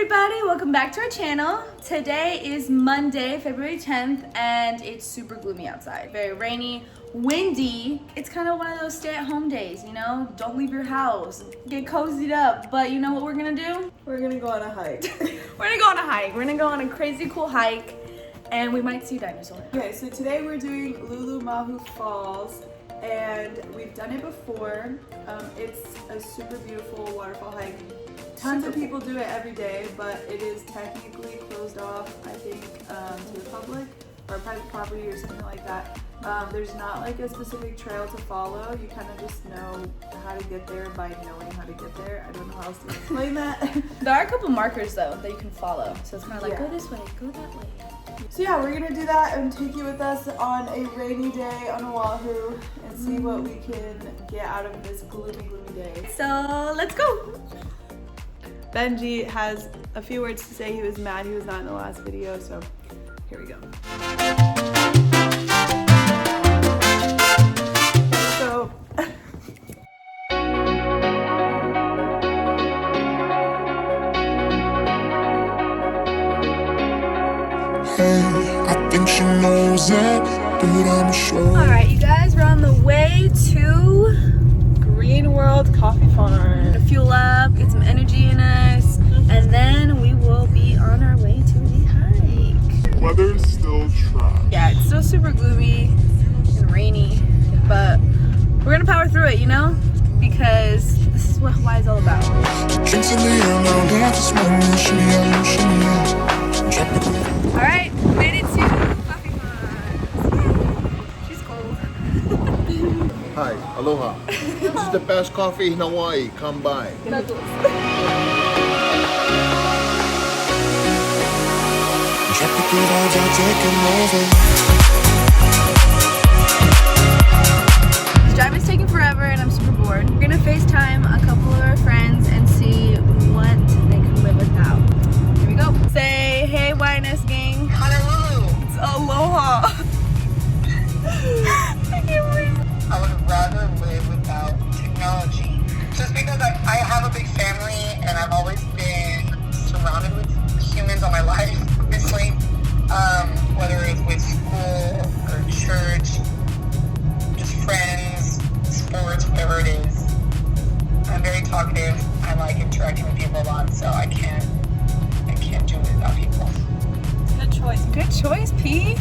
everybody, welcome back to our channel. Today is Monday, February 10th, and it's super gloomy outside. Very rainy, windy. It's kind of one of those stay-at-home days, you know? Don't leave your house, get cozied up. But you know what we're gonna do? We're gonna go on a hike. We're gonna go on a hike. We're gonna go on a crazy cool hike, and we might see dinosaurs. Okay, so today we're doing Lulumahu Falls, and we've done it before. It's a super beautiful waterfall hike. Tons of people do it every day, but it is technically closed off, I think, to the public or private property or something like that. There's not like a specific trail to follow. You kind of just know how to get there by knowing how to get there. I don't know how else to explain that. There are a couple markers though that you can follow, so it's kind of like go this way, go that way. So yeah, we're gonna do that and take you with us on a rainy day on Oahu and see what we can get out of this gloomy day. So let's go. Benji has a few words to say. He was mad he was not in the last video, so here we go. So I think she knows it, but I'm sure. Alright, you guys, we're on the way to Green World Coffee Farm. to fuel up, get some energy in us, and then we will be on our way to the hike. Weather's still trash. Yeah, it's still super gloomy and rainy, but we're gonna power through it, you know? Because this is what Hawaii's all about. Drinks in the air now, dance this morning, shimmy out, shimmy out. Tropical. Alright, made it to Coffee Farm. She's cold. Hi, aloha. This is the best coffee in Hawaii. Come by. Nuggles. Tropical vibes are taking over. This drive is taking forever and I'm super bored. We're gonna FaceTime a couple of our friends and see what they can live without. Here we go. Say, hey, YNS gang. Honolulu. It's aloha. I can't believe it. I would rather live without technology. Just because I have a big family and I've always been surrounded with humans all my life, obviously. Whether it's with school or church, just friends, sports, whatever it is. I'm very talkative. I like interacting with people a lot, so I can't do it without people. Good choice. Good choice, P.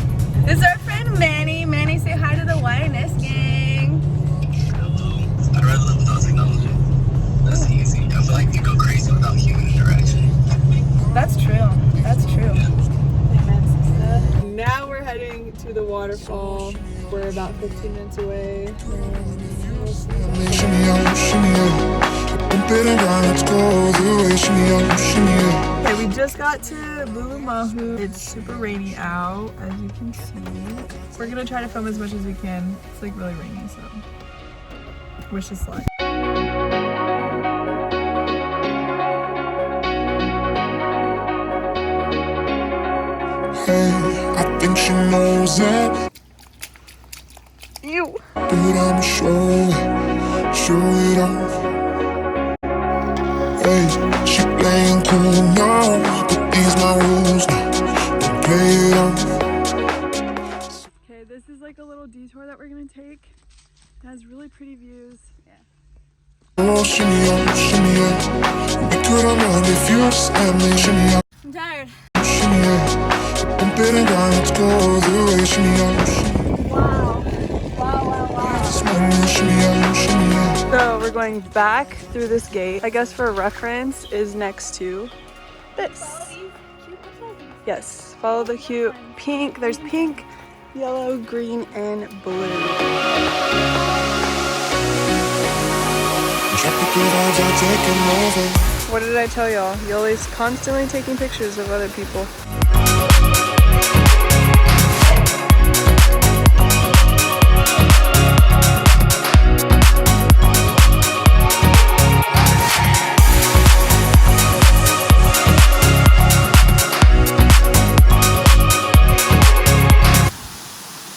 This is our friend Manny. Manny, say hi to the YNS gang. I'd rather live without technology. That's easy. I feel like you go crazy without human interaction. That's true. That's true. Now we're heading to the waterfall. We're about 15 minutes away. Shimmy out, shimmy out. Bump it around, let's go the way. Shimmy out, shimmy out. Okay, we just got to Lulumahu. It's super rainy out, as you can see. We're gonna try to film as much as we can. It's like really rainy, so wish us luck. Hey, I think she knows it, Ew. but I'm sure it off. Hey, she playing cool now, but these my rules now. Don't play it off. Okay, this is like a little detour that we're gonna take. It has really pretty views. Oh, shimmy out, shimmy out. We could have run if you just had me. Shimmy out, I'm tired. shimmy out. Bump it around, let's go the way. Shimmy out, shimmy Wow. Wow. out. Shimmy out, shimmy out. So we're going back through this gate. I guess for reference is next to this. Yes, follow the cute pink. There's pink, yellow, green, and blue. Tropical vibes are taking over. What did I tell y'all? Yoli's constantly taking pictures of other people.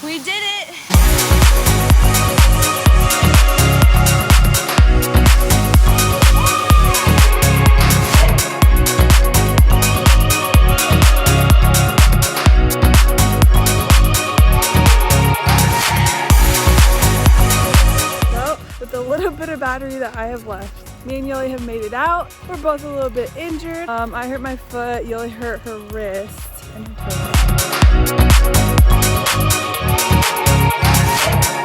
We did it. battery that I have left. Me and Yoli have made it out. We're both a little bit injured. I hurt my foot, Yoli hurt her wrist and her toe.